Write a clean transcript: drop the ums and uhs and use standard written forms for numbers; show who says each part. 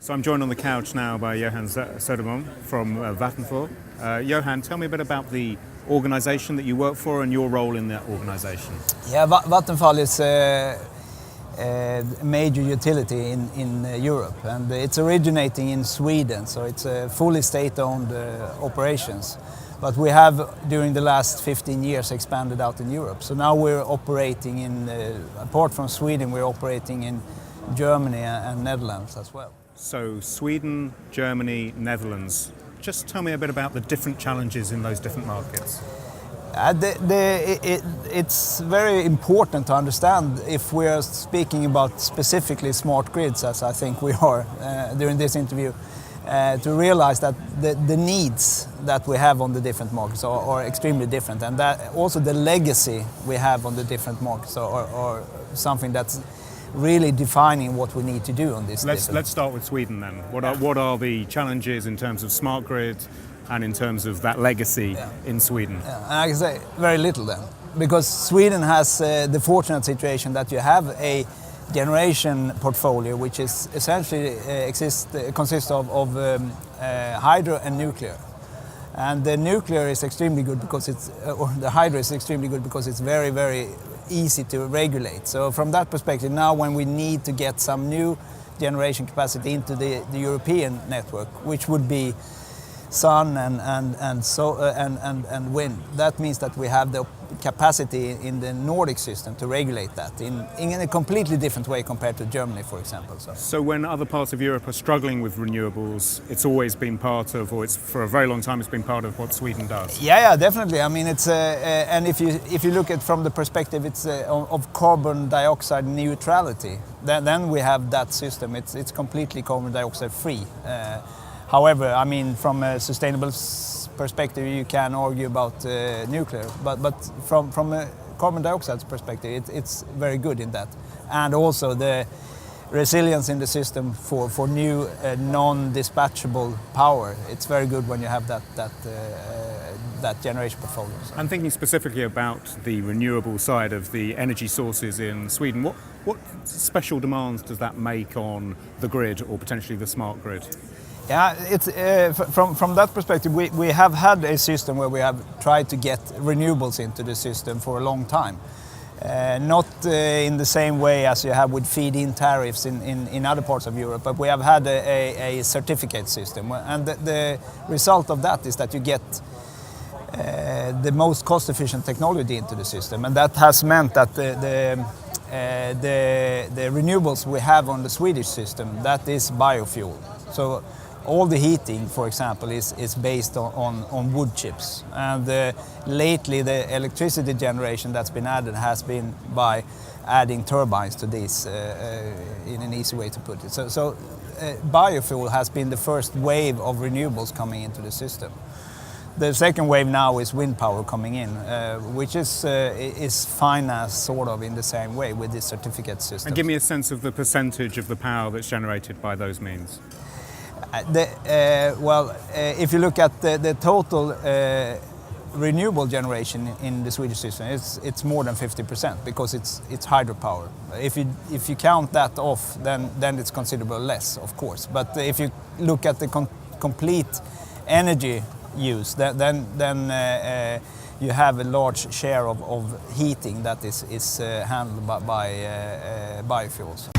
Speaker 1: So I'm joined on the couch now by Johan Söderman from Vattenfall. Johan, tell me a bit about the organisation that you work for and your role in that organisation.
Speaker 2: Yeah, Vattenfall is a major utility in Europe, and it's originating in Sweden, so it's a fully state-owned operations. But we have, during the last 15 years, expanded out in Europe. So now we're operating in, apart from Sweden, we're operating in Germany and Netherlands as well.
Speaker 1: So Sweden, Germany, Netherlands. Just tell me a bit about the different challenges in those different markets.
Speaker 2: It's very important to understand, if we are speaking about specifically smart grids, as I think we are during this interview, to realize that the needs that we have on the different markets are extremely different, and that also the legacy we have on the different markets are something that's really defining what we need to do on this.
Speaker 1: Let's start with Sweden then. What are the challenges in terms of smart grid and in terms of that legacy in Sweden?
Speaker 2: Yeah. And I can say very little then, because Sweden has the fortunate situation that you have a generation portfolio which is essentially consists of hydro and nuclear. And the nuclear is extremely good because the hydro is extremely good because it's very, very easy to regulate. So from that perspective, now when we need to get some new generation capacity into the European network, which would be sun and wind, that means that we have the capacity in the Nordic system to regulate that in a completely different way compared to Germany, for example.
Speaker 1: So when other parts of Europe are struggling with renewables, it's always been part of, or it's for a very long time, it's been part of what Sweden does.
Speaker 2: Yeah, definitely. I mean, it's and if you look at from the perspective, it's of carbon dioxide neutrality. Then we have that system. It's completely carbon dioxide free. However, I mean, from a sustainable perspective, you can argue about nuclear, but from a carbon dioxide perspective, it's very good in that. And also the resilience in the system for new non-dispatchable power. It's very good when you have that generation portfolio. So.
Speaker 1: I'm thinking specifically about the renewable side of the energy sources in Sweden. What special demands does that make on the grid or potentially the smart grid?
Speaker 2: Yeah, it's from that perspective, we have had a system where we have tried to get renewables into the system for a long time. Not in the same way as you have with feed-in tariffs in other parts of Europe, but we have had a certificate system. And the result of that is that you get the most cost-efficient technology into the system. And that has meant that the renewables we have on the Swedish system, that is biofuel. So all the heating, for example, is based on wood chips. And lately the electricity generation that's been added has been by adding turbines to these, in an easy way to put it. So biofuel has been the first wave of renewables coming into the system. The second wave now is wind power coming in, which is financed sort of in the same way with this certificate system.
Speaker 1: And give me a sense of the percentage of the power that's generated by those means.
Speaker 2: If you look at the total renewable generation in the Swedish system, it's more than 50% because it's hydropower. If you count that off, then it's considerably less, of course. But if you look at the complete energy use, then you have a large share of heating that is handled by biofuels.